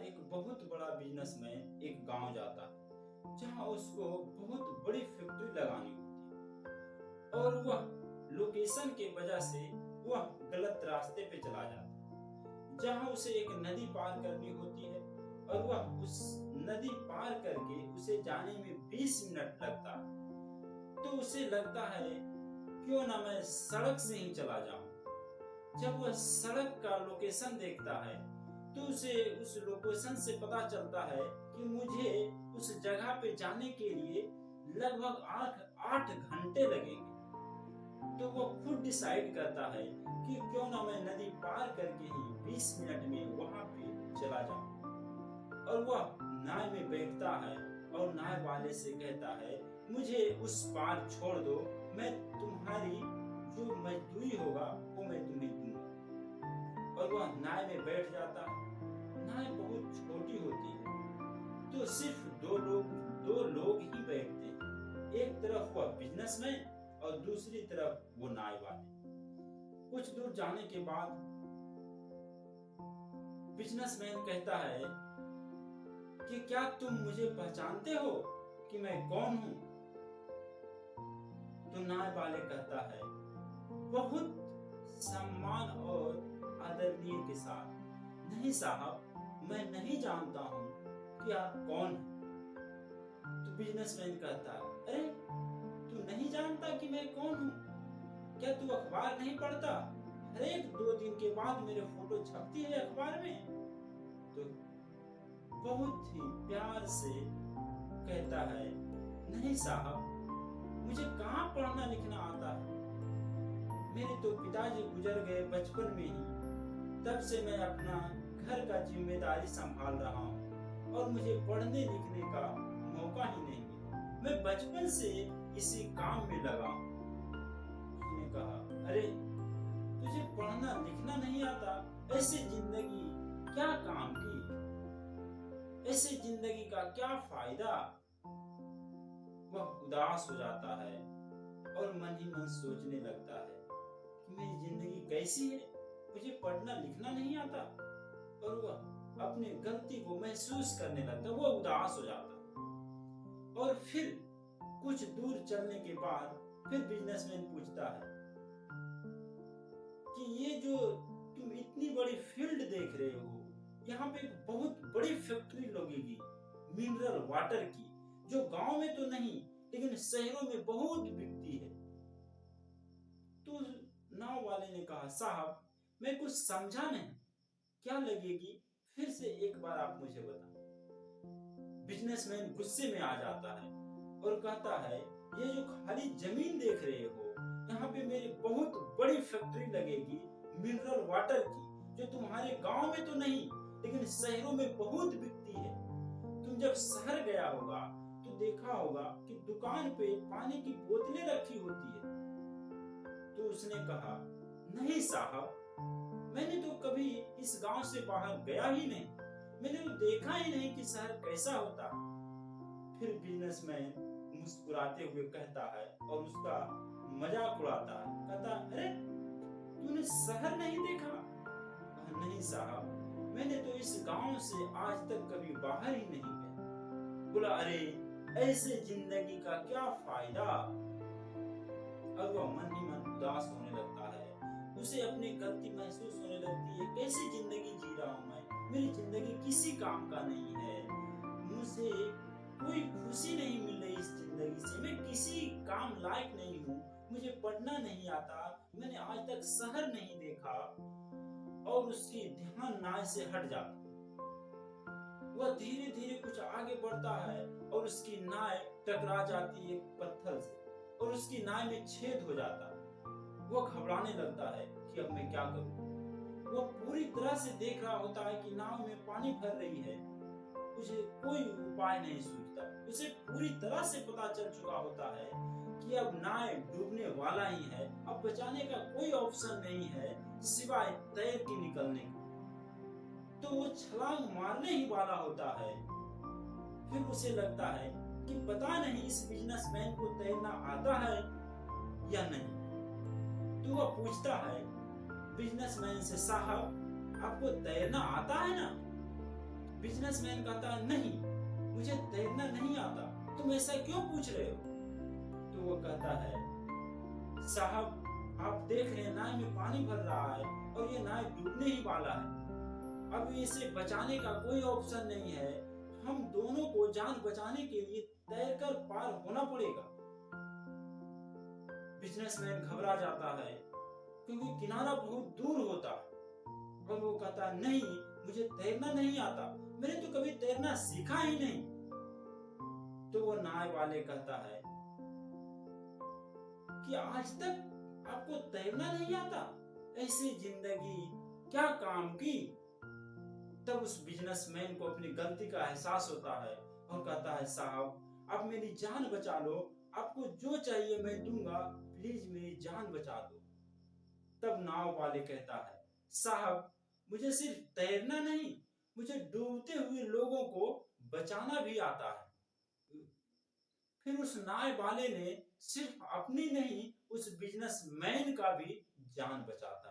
बार एक बहुत बड़ा बिजनेसमैन एक गांव जाता है जहां उसको बहुत बड़ी फैक्ट्री लगानी होती है और वह लोकेशन के वजह से वह गलत रास्ते पे चला जाता है जहां उसे एक नदी पार करनी होती है और वह उस नदी पार करके उसे जाने में 20 मिनट लगता है। तो उसे लगता है क्यों ना मैं सड़क से ही चला जाऊं। जब वह सड़क का लोकेशन देखता है तो उसे उस लोकेशन से पता चलता है कि मुझे उस जगह पे जाने के लिए लगभग 8 घंटे लगेंगे। तो वो खुद डिसाइड करता है कि क्यों ना मैं नदी पार करके ही 20 मिनट में वहां पे चला जाऊं। और वह नाव में बैठता है और नाव वाले से कहता है मुझे उस पार छोड़ दो, मैं तुम्हारी जो मजदूरी होगा वो मैं तुम्हें दूंगा। और वह नाव में बैठ जाता है। नाव बहुत छोटी होती है तो सिर्फ दो लोग ही बैठते हैं। एक तरफ वह बिजनेसमैन और दूसरी तरफ वो नाव वाले। कुछ दूर जाने के बाद बिजनेसमैन कहता है कि क्या तुम मुझे पहचानते हो कि मैं कौन हूं। तो नाव वाले कहता है बहुत सम्मान और आदरणीय के साथ, नहीं साहब, मैं नहीं जानता हूं कि आप कौन हैं। तो बिजनेसमैन कहता है अरे तू नहीं जानता कि मैं कौन हूं? क्या तू अखबार नहीं पढ़ता? हर एक 2 दिन के बाद मेरे फोटो छपती है अखबार में। तो बहुत ही प्यार से कहता है नहीं साहब, मुझे कहाँ पढ़ना लिखना आता है। मेरे तो पिताजी गुजर गए बचपन में ही, तब से मैं अपना घर का जिम्मेदारी संभाल रहा हूँ और मुझे पढ़ने लिखने का मौका ही नहीं मिला। मैं बचपन से इसी काम में लगा हूँ। उसने कहा अरे तुझे पढ़ना लिखना नहीं आता, ऐसी जिंदगी क्या काम की, ऐसी जिंदगी का क्या फायदा। वह उदास हो जाता है और मन ही मन सोचने लगता है कि मेरी जिंदगी कैसी है, मुझे पढ़ना लिखना नहीं आता। और वह अपने गलती को महसूस करने लगता है, वो उदास हो जाता है। और फिर कुछ दूर चलने के बाद फिर बिजनेसमैन पूछता है कि ये जो तुम इतनी बड़ी फील्ड देख रहे हो, यहाँ पे एक बहुत बड़ी फैक्ट्री लगेगी मिनरल वाटर की, जो गांव में तो नहीं लेकिन शहरों में बहुत बिकती है। तो नाव वाले ने कहा साहब मैं कुछ समझा नहीं, क्या लगेगी, फिर से एक बार आप मुझे बताएं। बिजनेसमैन गुस्से में आ जाता है और कहता है ये जो खाली जमीन देख रहे हो, यहाँ पे मेरी बहुत बड़ी फैक्ट्री लगेगी मिनरल वाटर की, जो तुम्हारे गांव में तो नहीं लेकिन शहरों में बहुत बिकती है। तुम जब शहर गया होगा तो देखा होगा कि दुकान पे पानी की बोतलें रखी होती है। तो उसने कहा नहीं साहब, मैंने तो कभी इस गांव से बाहर गया ही नहीं, मैंने तो देखा ही नहीं कि शहर कैसा होता। फिर बिजनेसमैन मुस्कुराते हुए कहता है और उसका मजाक उड़ाता है, कहता अरे तूने शहर नहीं देखा? नहीं साहब, मैंने तो इस गांव से आज तक कभी बाहर ही नहीं गया। बोला अरे ऐसे जिंदगी का क्या फायदा। अब वह मन ही मन उदास होने लगता है, उसे अपनी गलती महसूस होने लगती है, कैसी जिंदगी जी रहा हूं मैं, मेरी जिंदगी किसी काम का नहीं है, मुझे कोई खुशी नहीं मिल रही इस जिंदगी से, मैं किसी काम लायक नहीं हूँ, मुझे पढ़ना नहीं आता, मैंने आज तक शहर नहीं देखा। और उसकी ध्यान नाव से हट जाता, वह धीरे धीरे कुछ आगे बढ़ता है और उसकी नाव टकरा जाती है एक पत्थर से और उसकी नाव में छेद हो जाता है। वो घबराने लगता है कि अब मैं क्या करूं। वो पूरी तरह से देख रहा होता है कि नाव में पानी भर रही है, उसे कोई उपाय नहीं सूझता। उसे पूरी तरह से पता चल चुका होता है कि अब नाव डूबने वाला ही है, अब बचाने का कोई ऑप्शन नहीं है सिवाय तैर के निकलने का। तो वो छलांग मारने ही वाला होता है। फिर उसे लगता है कि पता नहीं इस बिजनेसमैन को तैरना आता है या नहीं। तो वह पूछता है बिजनेसमैन से, साहब आपको तैरना आता है ना? बिजनेसमैन कहता है नहीं, मुझे तैरना नहीं आता, तुम ऐसा क्यों पूछ रहे हो? तो वो कहता है, साहब आप देख रहे हैं नाव में पानी भर रहा है और ये नाव डूबने ही वाला है। अब इसे बचाने का कोई ऑप्शन नहीं है, हम दोनों को जान बचाने के लिए तैरकर पार होना पड़ेगा। बिजनेसमैन घबरा जाता है क्योंकि किनारा बहुत दूर होता है और वो कहता है नहीं, मुझे तैरना नहीं आता, मैंने तो कभी तैरना सीखा ही नहीं। तो वो नाव वाले कहता है कि आज तक आपको तैरना नहीं आता, ऐसी जिंदगी क्या काम की? तब उस बिजनेसमैन को अपनी गलती का एहसास होता है और कहता है, साहब आप मेरी जान बचा लो, आपको जो चाहिए मैं दूंगा, प्लीज मेरी जान बचा दो। तब नाव वाले कहता है, साहब मुझे सिर्फ तैरना नहीं, मुझे डूबते हुए लोगों को बचाना भी आता है। फिर उस नाव वाले ने सिर्फ अपनी नहीं, उस बिजनेसमैन का भी जान बचाता है।